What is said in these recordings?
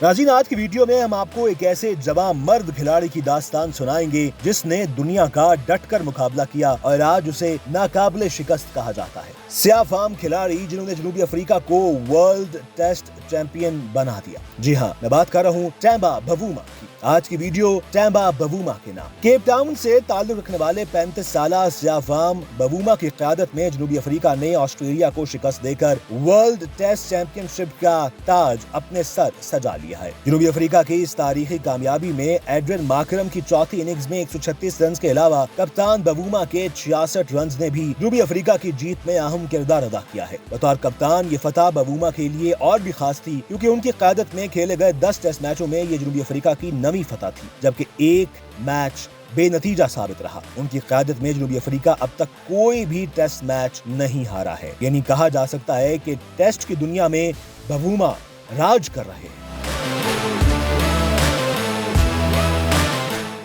नाज़रीन, आज की वीडियो में हम आपको एक ऐसे जवां मर्द खिलाड़ी की दास्तान सुनाएंगे जिसने दुनिया का डट कर मुकाबला किया और आज उसे नाकाबिले शिकस्त कहा जाता है। स्याह फाम खिलाड़ी जिन्होंने जनूबी अफ्रीका को वर्ल्ड टेस्ट चैंपियन बना दिया। जी हाँ, मैं बात कर रहा हूँ टेम्बा बवूमा की। आज की वीडियो टेम्बा बवूमा के नाम। केप टाउन से ताल्लुक रखने वाले 35 साला स्याह फाम बवूमा की क़यादत में जनूबी अफ्रीका ने ऑस्ट्रेलिया को शिकस्त देकर वर्ल्ड टेस्ट चैंपियनशिप का ताज अपने सर सजा लिया है। जनूबी अफ्रीका की इस तारीखी कामयाबी में एड्रियन मार्करम की चौथी इनिंग्स में 136 रन के अलावा कप्तान बवूमा के 66 रन ने भी जनूबी अफ्रीका की जीत में अहम किरदार अदा किया है। बतौर कप्तान ये फतह बवूमा के लिए और भी खास थी क्योंकि उनकी क़यादत में खेले गए 10 टेस्ट मैचों में ये जनूबी अफ्रीका की नवी फतह थी, जबकि एक मैच बेनतीजा साबित रहा। उनकी क़यादत में जनूबी अफ्रीका अब तक कोई भी टेस्ट मैच नहीं हारा है। यानी कहा जा सकता है कि टेस्ट की दुनिया में बवूमा राज कर रहे हैं।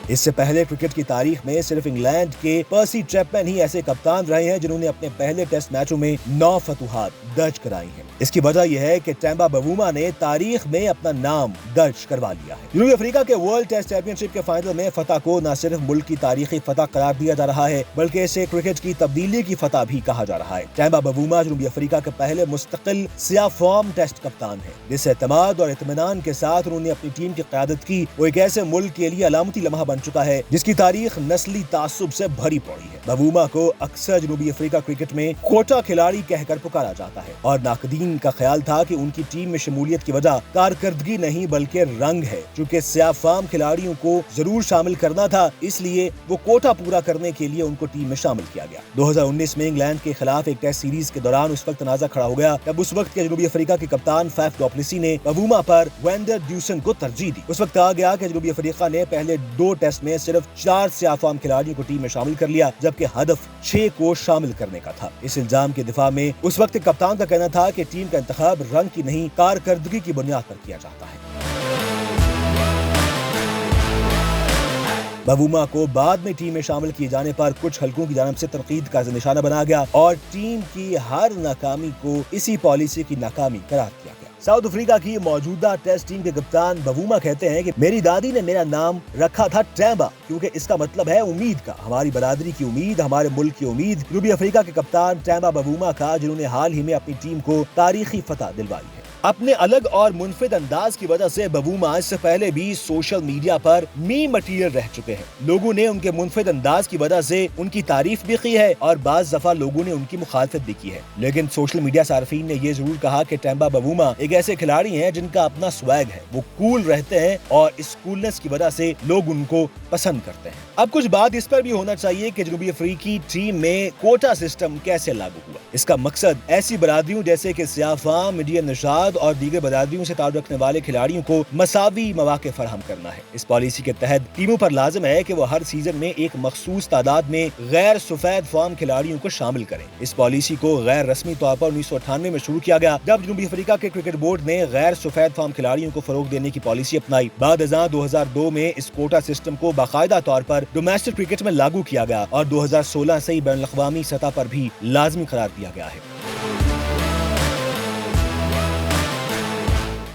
इससे पहले क्रिकेट की तारीख में सिर्फ इंग्लैंड के पर्सी चैपमैन ही ऐसे कप्तान रहे हैं जिन्होंने अपने पहले टेस्ट मैचों में 9 फतुहात दर्ज कराई हैं। इसकी वजह यह है कि टेम्बा बवूमा ने तारीख में अपना नाम दर्ज करवा लिया है। जनूबी अफ्रीका के वर्ल्ड टेस्ट चैंपियनशिप के फाइनल में फतह को न सिर्फ मुल्क की तारीखी फतह करार दिया जा रहा है बल्कि इसे क्रिकेट की तब्दीली की फतह भी कहा जा रहा है। टेम्बा बवूमा जनूबी अफ्रीका के पहले मुस्तकिल स्याह फाम टेस्ट कप्तान है जिससे एतमाद और इत्मीनान के साथ उन्होंने अपनी टीम की क़यादत की। वो एक ऐसे मुल्क के लिए अलामती लम्हा बन चुका है जिसकी तारीख नस्ली तासुब से भरी पड़ी है। बवूमा को अक्सर जनूबी अफ्रीका क्रिकेट में कोटा खिलाड़ी कहकर पुकारा जाता है और नाकदीन का ख्याल था कि उनकी टीम में शमूलियत की वजह कारकर्दगी नहीं बल्कि रंग है। चूँकि स्याह फाम खिलाड़ियों को जरूर शामिल करना था, इसलिए वो कोटा पूरा करने के लिए उनको टीम में शामिल किया गया। 2019 में इंग्लैंड के खिलाफ एक टेस्ट सीरीज के दौरान उस वक्त तनाज़ा खड़ा हो गया तब उस वक्त के जनूबी अफ्रीका के कप्तान फैफ डु प्लेसी ने बवूमा पर वेंडर ड्यूसन को तरजीह दी। उस वक्त कहा गया कि जनूबी अफ्रीका ने पहले 2 टेस्ट में सिर्फ 4 स्याह फाम खिलाड़ियों को टीम में शामिल कर लिया जबकि हदफ 6 को शामिल करने का था। इस इल्जाम के दिफा में उस वक्त कप्तान का कहना था कि टीम का इंतखाब रंग की नहीं कारकर्दगी की बुनियाद पर किया जाता है। बवूमा को बाद में टीम में शामिल किए जाने पर कुछ हलकों की जानिब से तनकीद का निशाना बनाया गया और टीम की हर नाकामी को इसी पॉलिसी की नाकामी करार दिया गया। साउथ अफ्रीका की मौजूदा टेस्ट टीम के कप्तान बवूमा कहते हैं कि मेरी दादी ने मेरा नाम रखा था टेम्बा क्योंकि इसका मतलब है उम्मीद का। हमारी बरादरी की उम्मीद, हमारे मुल्क की उम्मीद जनूबी अफ्रीका के कप्तान टेम्बा बवूमा का, जिन्होंने हाल ही में अपनी टीम को तारीखी फतह दिलवाई है। अपने अलग और मुनफिद अंदाज की वजह से बवूमा इससे पहले भी सोशल मीडिया पर मीम मटीरियल रह चुके हैं। लोगों ने उनके मुनफिद अंदाज की वजह से उनकी तारीफ भी की है और बाज़ दफा लोगों ने उनकी मुखालफत भी की है। लेकिन सोशल मीडिया सार्फिन ने यह जरूर कहा कि टेम्बा बवूमा एक ऐसे खिलाड़ी हैं जिनका अपना स्वैग है, वो कूल रहते हैं और इस कूलनेस की वजह से लोग उनको पसंद करते हैं। अब कुछ बात इस पर भी होना चाहिए कि जनूबी अफ्रीकी टीम में कोटा सिस्टम कैसे लागू हुआ। इसका मकसद ऐसी बरादरियों जैसे कि स्याह फाम, इंडियन निषाद और दीगर बरादरियों से ताल्लुक रखने वाले खिलाड़ियों को मसावी मौके फराहम करना है। इस पॉलिसी के तहत टीमों पर लाजिम है कि वो हर सीजन में एक मखसूस तादाद में गैर सफेद फाम खिलाड़ियों को शामिल करें। इस पॉलिसी को गैर रस्मी तौर पर 1998 में शुरू किया गया जब जनूबी अफ्रीका के क्रिकेट बोर्ड ने गैर सफेद फाम खिलाड़ियों को फरोग देने की पॉलिसी अपनाई। बाद 2002 में इस कोटा सिस्टम को बाकायदा तौर पर डोमेस्टिक क्रिकेट में लागू किया गया और 2016 से ही बैनुल अक़वामी सतह पर भी लाजमी करार दिया गया है।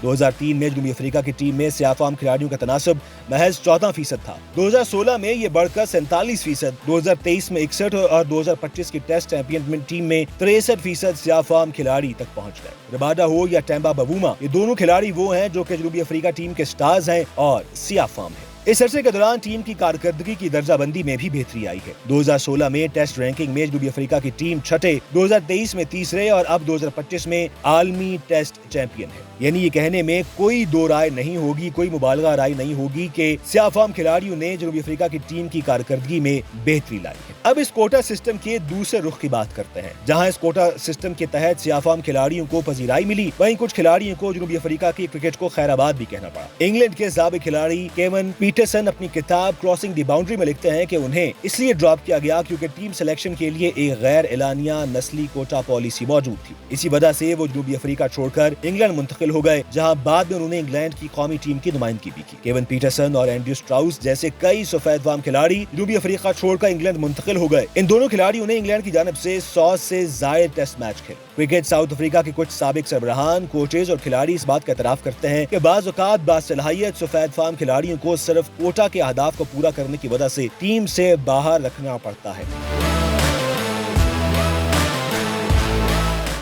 2003 में जनूबी अफ्रीका की टीम में स्याह फाम खिलाड़ियों का तनासब महज 14% था। 2016 में ये बढ़कर 47%, 2023 में 61 और 2025 की टेस्ट चैंपियन टीम में 63% स्याह फाम खिलाड़ी तक पहुंच गए। रबाडा हो या टेम्बा बवूमा, ये दोनों खिलाड़ी वो हैं जो कि जनूबी अफ्रीका टीम के स्टार्स हैं और स्याह फाम है। इस अरसे के दौरान टीम की कारकर्दगी की दर्जाबंदी में भी बेहतरी आई है। 2016 में टेस्ट रैंकिंग में जनूबी अफ्रीका की टीम छठे, 2023 में तीसरे और अब 2025 में आलमी टेस्ट चैंपियन है। यानी ये कहने में कोई दो राय नहीं होगी, कोई मुबालगा राय नहीं होगी कि स्याह फाम खिलाड़ियों ने जनूबी अफ्रीका की टीम की कारकर्दगी में बेहतरी लाई है। अब इस कोटा सिस्टम के दूसरे रुख की बात करते हैं। जहां इस कोटा सिस्टम के तहत स्याह फाम खिलाड़ियों को पजीराई मिली, वहीं कुछ खिलाड़ियों को जनूबी अफ्रीका की क्रिकेट को खैराबाद भी कहना पड़ा। इंग्लैंड के साबिक खिलाड़ी केवन پیٹرسن اپنی کتاب کراسنگ دی باؤنڈری میں لکھتے ہیں کہ انہیں اس لیے ڈراپ کیا گیا کیونکہ ٹیم سلیکشن کے لیے ایک غیر اعلانیہ نسلی کوٹا پالیسی موجود تھی. اسی وجہ سے وہ جنوبی افریقہ چھوڑ کر انگلینڈ منتقل ہو گئے, جہاں بعد میں انہوں نے انگلینڈ کی قومی ٹیم کی نمائندگی بھی کی. کیون پیٹرسن اور اینڈریو اسٹراؤس جیسے کئی سفید فام کھلاڑی جنوبی افریقہ چھوڑ کر انگلینڈ منتقل ہو گئے. ان دونوں کھلاڑیوں نے انگلینڈ کی جانب سے 100 سے زائد ٹیسٹ میچ کھیلے. کرکٹ ساؤتھ افریقہ کے کچھ سابق سربراہان, کوچز اور کھلاڑی اس بات کا اعتراف کرتے ہیں کہ بعض اوقات باصلاحیت سفید فام کھلاڑیوں کو صرف کوٹا کے اہداف کو پورا کرنے کی وجہ سے ٹیم سے باہر رکھنا پڑتا ہے.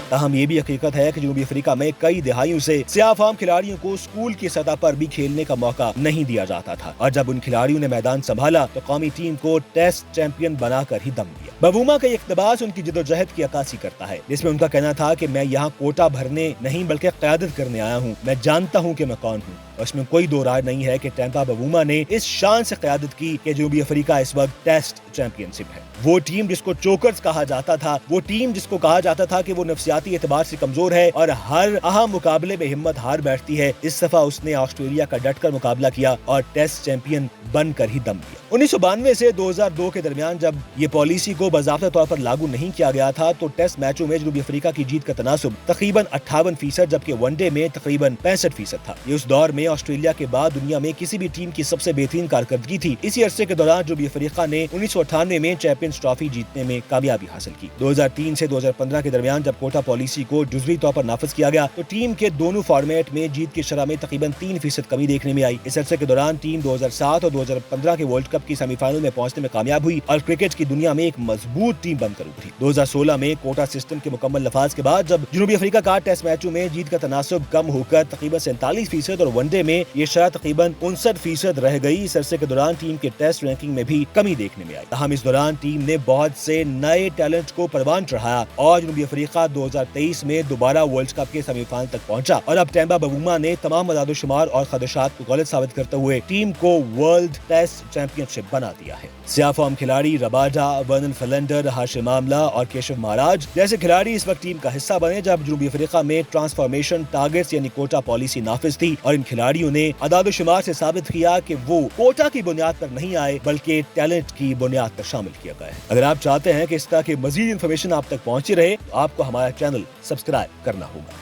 تاہم یہ بھی حقیقت ہے کہ جنوبی افریقہ میں کئی دہائیوں سے سیاہ فام کھلاڑیوں کو اسکول کی سطح پر بھی کھیلنے کا موقع نہیں دیا جاتا تھا, اور جب ان کھلاڑیوں نے میدان سنبھالا تو قومی ٹیم کو ٹیسٹ چیمپئن بنا کر ہی دم دیا. بوما کا یہ اقتباس ان کی جدوجہد کی عکاسی کرتا ہے, جس میں ان کا کہنا تھا کہ میں یہاں کوٹا بھرنے نہیں بلکہ قیادت کرنے آیا ہوں. میں جانتا ہوں کہ میں کون ہوں, اور اس میں کوئی دو رائے نہیں ہے کہ ٹیمپا بوما نے اس شان سے قیادت کی کہ جنوبی افریقہ اس وقت ٹیسٹ چیمپئن شپ ہے. وہ ٹیم جس کو چوکرز کہا جاتا تھا, وہ ٹیم جس کو کہا جاتا تھا کہ وہ نفسیاتی اعتبار سے کمزور ہے اور ہر اہم مقابلے میں ہمت ہار بیٹھتی ہے, اس دفعہ اس نے آسٹریلیا کا ڈٹ کر مقابلہ کیا اور ٹیسٹ چیمپئن بن کر ہی دم دیا. 1992 سے 2002 کے درمیان جب یہ پالیسی کو باضابطہ طور پر لاگو نہیں کیا گیا تھا تو ٹیسٹ میچوں میں جنوبی افریقہ کی جیت کا تناسب تقریباً 58% جبکہ ون ڈے میں تقریباً 65% تھا. یہ اس دور میں آسٹریلیا کے بعد دنیا میں کسی بھی ٹیم کی سب سے بہترین کارکردگی تھی. اسی عرصے کے دوران جنوبی افریقہ نے 1998 میں چیمپئنز ٹرافی جیتنے میں کامیابی حاصل کی. 2003 سے 2015 کے درمیان جب کوٹا پالیسی کو جزوی طور پر نافذ کیا گیا تو ٹیم کے دونوں فارمیٹ میں جیت کی شرح میں تقریباً 3% کمی دیکھنے میں آئی. اس عرصے کے دوران ٹیم 2007 اور 2015 کے ورلڈ کپ کی سیمی فائنل میں پہنچنے میں کامیاب ہوئی اور کرکٹ کی دنیا میں ایک مضبوط ٹیم بن کر ابھری. 2016 میں کوٹا سسٹم کے مکمل نفاذ کے بعد جب جنوبی افریقہ کا ٹیسٹ میچوں میں جیت کا تناسب کم ہو کر تقریباً 47% اور ون ڈے میں یہ شرح تقریباً 59% رہ گئی. اس عرصے کے دوران ٹیم کے ٹیسٹ رینکنگ میں بھی کمی دیکھنے میں آئی. تاہم اس دوران ٹیم نے بہت سے نئے ٹیلنٹ کو پروان چڑھایا اور جنوبی افریقہ 2023 میں دوبارہ ورلڈ کپ کے سیمی فائنل تک پہنچا, اور اب ٹیمپا بوما نے تمام اعداد و شمار اور خدشات کو غلط ثابت کرتے ہوئے ٹیم کو ورلڈ ٹیسٹ چیمپئن شپ بنا دیا ہے. سیاہ فام کھلاڑی رباڈا, ورنن فلنڈر, ہاشم آملہ اور کیشو مہاراج جیسے کھلاڑی اس وقت ٹیم کا حصہ بنے جب جنوبی افریقہ میں ٹرانسفارمیشن ٹارگٹس یعنی کوٹا پالیسی نافذ تھی, اور ان کھلاڑیوں نے اعداد و شمار سے ثابت کیا کہ وہ کوٹا کی بنیاد پر نہیں آئے بلکہ ٹیلنٹ کی بنیاد پر شامل کیا گیا ہے. اگر آپ چاہتے ہیں کہ اس طرح کی مزید انفارمیشن آپ تک پہنچی رہے تو آپ کو ہمارا چینل سبسکرائب کرنا ہوگا.